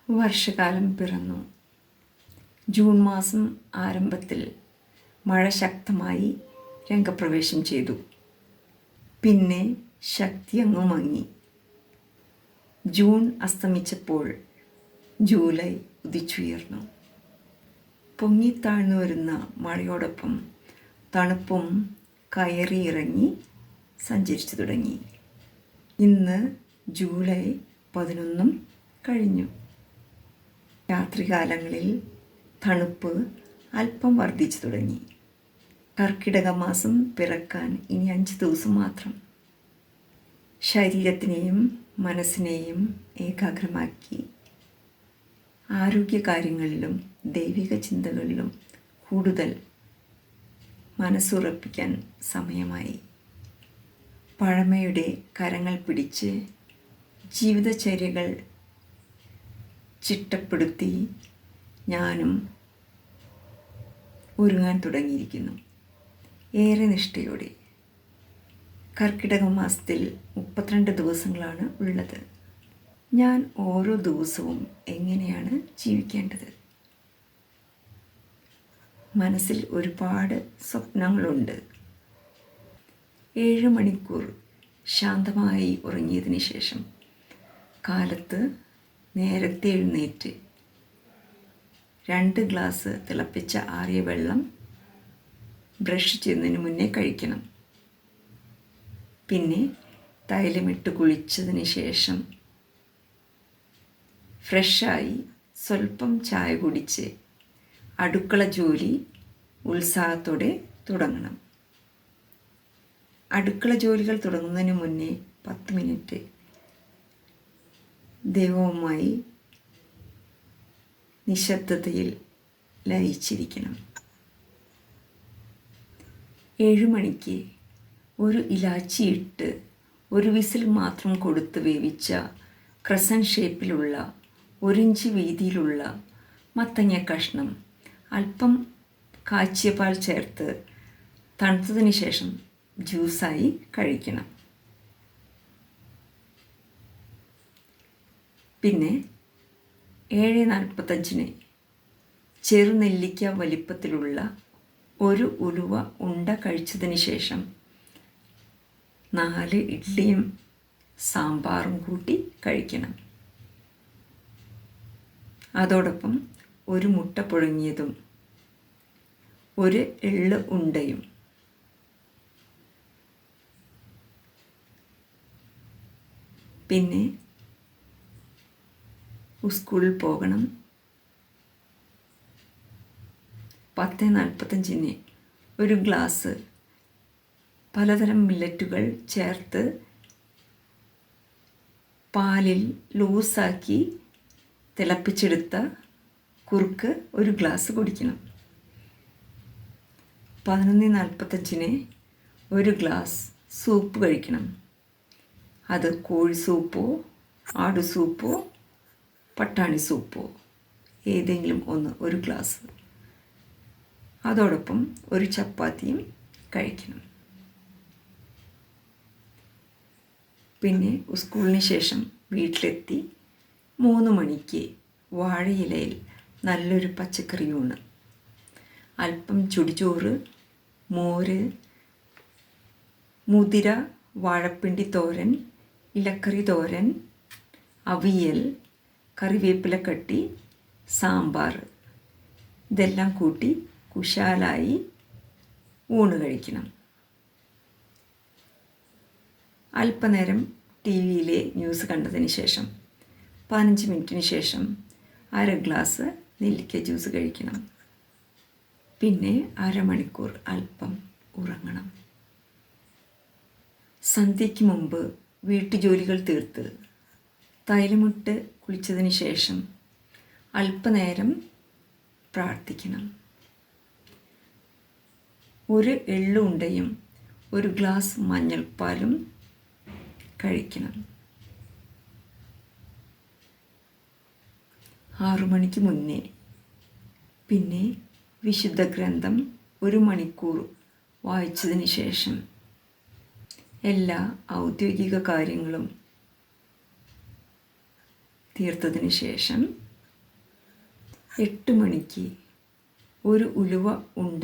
വർഷകാലം പിറന്നു. ജൂൺ മാസം ആരംഭത്തിൽ മഴ ശക്തമായി രംഗപ്രവേശം ചെയ്തു. പിന്നെ ശക്തി അങ്ങു മങ്ങി. June അസ്തമിച്ചപ്പോൾ July ഉദിച്ചുയർന്നു. പൊങ്ങിത്താഴ്ന്നു വരുന്ന മഴയോടൊപ്പം തണുപ്പും കയറിയിറങ്ങി സഞ്ചരിച്ചു തുടങ്ങി. ഇന്ന് ജൂലൈ 11 കഴിഞ്ഞു. രാത്രികാലങ്ങളിൽ തണുപ്പ് അല്പം വർദ്ധിച്ചു തുടങ്ങി. കർക്കിടക മാസം പിറക്കാൻ ഇനി 5 ദിവസം മാത്രം. ശരീരത്തിനെയും മനസ്സിനെയും ഏകാഗ്രമാക്കി ആരോഗ്യകാര്യങ്ങളിലും ദൈവിക ചിന്തകളിലും കൂടുതൽ മനസ്സുറപ്പിക്കാൻ സമയമായി. പഴമയുടെ കരങ്ങൾ പിടിച്ച് ജീവിതചര്യകൾ ചിട്ടപ്പെടുത്തി ഞാനും ഒരുങ്ങാൻ തുടങ്ങിയിരിക്കുന്നു, ഏറെ നിഷ്ഠയോടെ. കർക്കിടക മാസത്തിൽ 32 ദിവസങ്ങളാണ് ഉള്ളത്. ഞാൻ ഓരോ ദിവസവും എങ്ങനെയാണ് ജീവിക്കേണ്ടത്? മനസ്സിൽ ഒരുപാട് സ്വപ്നങ്ങളുണ്ട്. 7 മണിക്കൂർ ശാന്തമായി ഉറങ്ങിയതിന് ശേഷം കാലത്ത് നേരത്തെ എഴുന്നേറ്റ് 2 ഗ്ലാസ് തിളപ്പിച്ച ആറിയ വെള്ളം ബ്രഷ് ചെയ്യുന്നതിന് മുന്നേ കഴിക്കണം. പിന്നെ തൈലമിട്ട് കുളിച്ചതിന് ശേഷം ഫ്രഷായി സ്വല്പം ചായ കുടിച്ച് അടുക്കള ജോലി ഉത്സാഹത്തോടെ തുടങ്ങണം. അടുക്കള ജോലികൾ തുടങ്ങുന്നതിന് മുന്നേ 10 മിനിറ്റ് ദൈവവുമായി നിശബ്ദതയിൽ ലയിച്ചിരിക്കണം. 7 മണിക്ക് ഒരു ഇലാച്ചി ഇട്ട് 1 വിസിൽ മാത്രം കൊടുത്ത് വേവിച്ച ക്രസൻറ്റ് ഷേപ്പിലുള്ള 1 ഇഞ്ച് വീതിയിലുള്ള മത്തങ്ങ കഷ്ണം അല്പം കാച്ചിയ പാൽ ചേർത്ത് തണുത്തതിന് ശേഷം ജ്യൂസായി കഴിക്കണം. പിന്നെ 7:45 ചെറുനെല്ലിക്ക വലിപ്പത്തിലുള്ള 1 ഉലുവ ഉണ്ട കഴിച്ചതിന് ശേഷം 4 ഇഡ്ഡലിയും സാമ്പാറും കൂട്ടി കഴിക്കണം. അതോടൊപ്പം 1 മുട്ട പുഴുങ്ങിയതും 1 എള്ള് ഉണ്ടയും പിന്നെ സ്കൂളിൽ പോകണം. 10:45 1 ഗ്ലാസ് പലതരം മില്ലറ്റുകൾ ചേർത്ത് പാലിൽ ലൂസാക്കി തിളപ്പിച്ചെടുത്ത കുറുക്ക് 1 ഗ്ലാസ് കുടിക്കണം. 11:45 1 ഗ്ലാസ് സൂപ്പ് കഴിക്കണം. അത് കോഴി സൂപ്പോ ആടു സൂപ്പോ പട്ടാണി സൂപ്പോ ഏതെങ്കിലും ഒന്ന് 1 ഗ്ലാസ്. അതോടൊപ്പം 1 ചപ്പാത്തിയും കഴിക്കണം. പിന്നെ സ്കൂളിന് ശേഷം വീട്ടിലെത്തി 3 മണിക്ക് വാഴയിലയിൽ നല്ലൊരു പച്ചക്കറി ഊണ്, അല്പം ചുടിച്ചോറ്, മോര്, മുതിര വാഴപ്പിണ്ടി തോരൻ, ഇലക്കറി തോരൻ, അവിയൽ, കറിവേപ്പില കട്ടി, സാമ്പാർ, ഇതെല്ലാം കൂട്ടി കുശാലായി ഊണ് കഴിക്കണം. അല്പനേരം ടി വിയിലെ ന്യൂസ് കണ്ടതിന് ശേഷം 15 മിനിറ്റിന് ശേഷം 1/2 ഗ്ലാസ് നെല്ലിക്ക ജ്യൂസ് കഴിക്കണം. പിന്നെ 1/2 മണിക്കൂർ അല്പം ഉറങ്ങണം. സന്ധ്യയ്ക്ക് മുമ്പ് വീട്ടുജോലികൾ തീർത്ത് തൈലമിട്ട് കുളിച്ചതിന് ശേഷം അല്പനേരം പ്രാർത്ഥിക്കണം. 1 എള്ളുണ്ടയും 1 ഗ്ലാസ് മഞ്ഞൾപ്പാലും കഴിക്കണം. 6 മണിക്ക് മുന്നേ പിന്നെ വിശുദ്ധ ഗ്രന്ഥം 1 മണിക്കൂർ വായിച്ചതിന് ശേഷം എല്ലാ ഔദ്യോഗിക കാര്യങ്ങളും തീർത്തതിന് ശേഷം 8 മണിക്ക് ഒരു ഉലുവ ഉണ്ട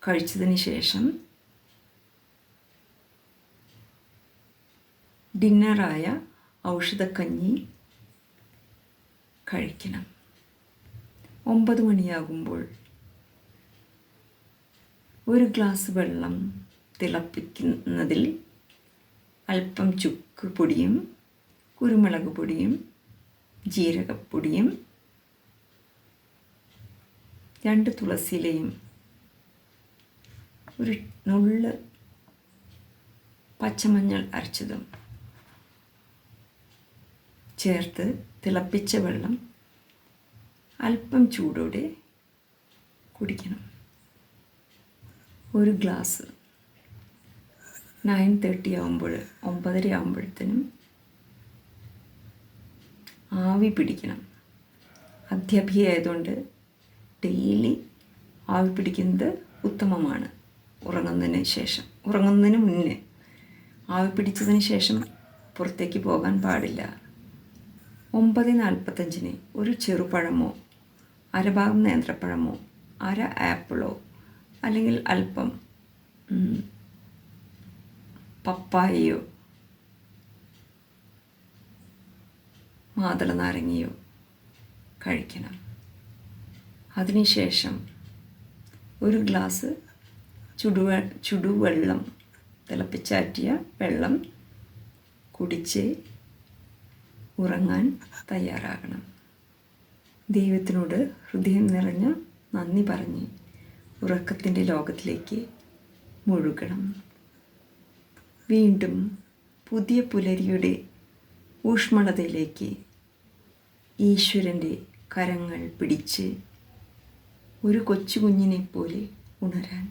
കഴിച്ചതിന് ശേഷം ഡിന്നറായ ഔഷധക്കഞ്ഞി കഴിക്കണം. 9 മണിയാകുമ്പോൾ ഒരു ഗ്ലാസ് വെള്ളം തിളപ്പിക്കുന്നതിൽ അല്പം ചുക്ക് പൊടിയും കുരുമുളക് പൊടിയും ജീരകപ്പൊടിയും 2 തുളസിയിലയും ഒരു നുള്ള് പച്ചമഞ്ഞൾ അരച്ചതും ചേർത്ത് തിളപ്പിച്ച വെള്ളം അല്പം ചൂടോടെ കുടിക്കണം. ഒരു ഗ്ലാസ് 9:30 ആകുമ്പോൾ 9:30 ആകുമ്പോഴത്തേനും ആവി പിടിക്കണം. അധ്യാപികയായതുകൊണ്ട് ഡെയിലി ആവി പിടിക്കുന്നത് ഉത്തമമാണ്. ഉറങ്ങുന്നതിന് മുന്നേ ആവി പിടിച്ചതിന് ശേഷം പുറത്തേക്ക് പോകാൻ പാടില്ല. 9:45 ഒരു ചെറുപഴമോ അരഭാഗം നേന്ത്രപ്പഴമോ അര ആപ്പിളോ അല്ലെങ്കിൽ അല്പം പപ്പായയോ മാതള നാരങ്ങയോ കഴിക്കണം. അതിനുശേഷം ഒരു ഗ്ലാസ് ചുടുവെള്ളം തിളപ്പിച്ചാറ്റിയ വെള്ളം കുടിച്ച് ഉറങ്ങാൻ തയ്യാറാകണം. ദൈവത്തിനോട് ഹൃദയം നിറഞ്ഞ നന്ദി പറഞ്ഞ് ഉറക്കത്തിൻ്റെ ലോകത്തിലേക്ക് മുഴുകണം. വീണ്ടും പുതിയ പുലരിയുടെ ഊഷ്മളതയിലേക്ക് ഈശ്വരൻ്റെ കരങ്ങൾ പിടിച്ച് ഒരു കൊച്ചു കുഞ്ഞിനെ പോലെ ഉണരാൻ